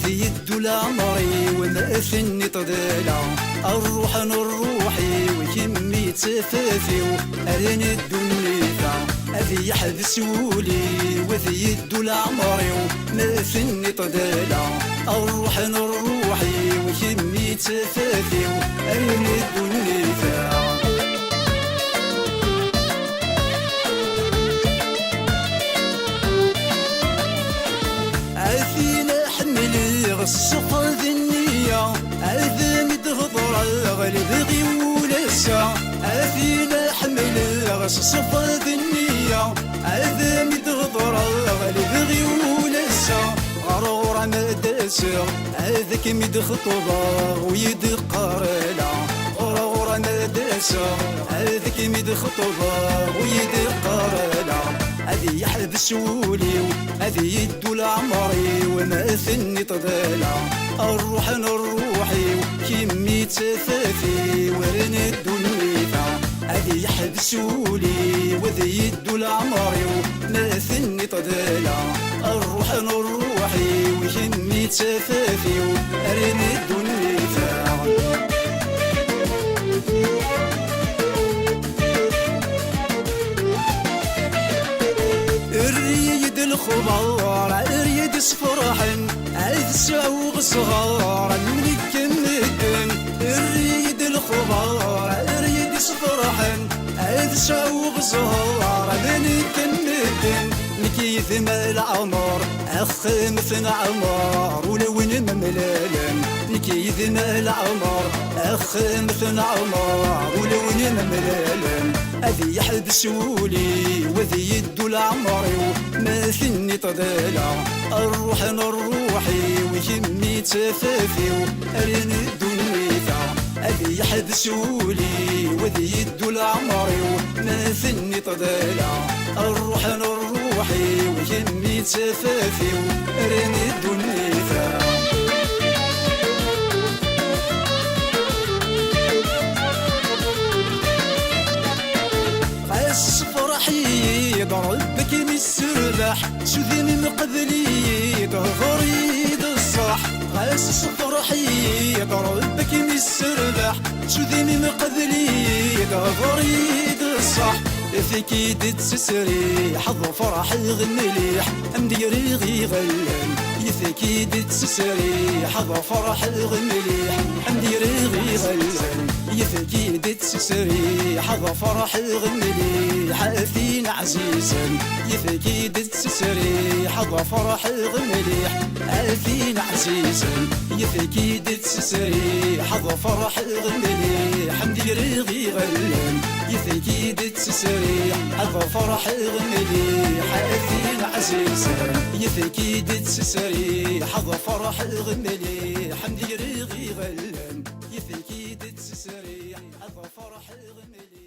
في يد العمري ومثلني طدلا الروح روحي وكمي تفافي وأرني الدنيا أذي يحبسولي وفي يد العمري ومثلني طدلا الروح روحي وكمي تفافي وأرني الدنيا الصفر ذي النية أذن تهضر الغلب غي ولسا أثينا حمل الغس الصفر ذي النية أذن تهضر الغلب غي ولسا غرورة مدسر أذك مد خطبة ويد قارلا غرورة مدسر أذك مد خطبة ويد قارلا أذي يحبسولي وأذي يدو العمري ومثلني طدلا الروح روحي وكمي تفافي ورني الدنيا أذي يحبسولي وأذي يدو العمري ومثلني طدلا الروح روحي وكمي تفافي ورني الدنيا الريد الخضار الريد صفرحن أذسوغ صغار منك الندن الريد الخضار الريد صفرحن أذسوغ صغار منك الندن نكيث ما العمر أخ مثل عمر ولو مملالن نكيث ما العمر أخ مثل عمر ولو مملالن أذي يحبسولي وذي يدو العمري ومثلني طدلا الروح روحي وكمي تفافي وأرني الدنيا أذي يحبسولي وذي يدو العمري ومثلني طدلا الروح روحي وكمي تفافي وأرني الدنيا فرحي ضربك من السربح شذي من قذلي ضريد الصح غاس فرحي ضربك من السربح شذي من قذلي ضريد الصح فيك يد تسري حظ فرحي غمليح أمديري غي غلن يفيك يد تسري حظ فرحي غمليح أمديري غي غلن يفيك يد تسري حظ فرحي غمليح أثين عزيزا يفيك يد تسري حظ فرحي غمليح أثين عزيزا يفيك يد تسري حظ فرحي غمليح أمديري غي غلن يفيك يد تسري حظ فرحي غمليح أثين عزيزا يفيك يد تسري حظ فرحي غمليح أمديري غي غلن يفيك يد تسري حظ فرحي غمليح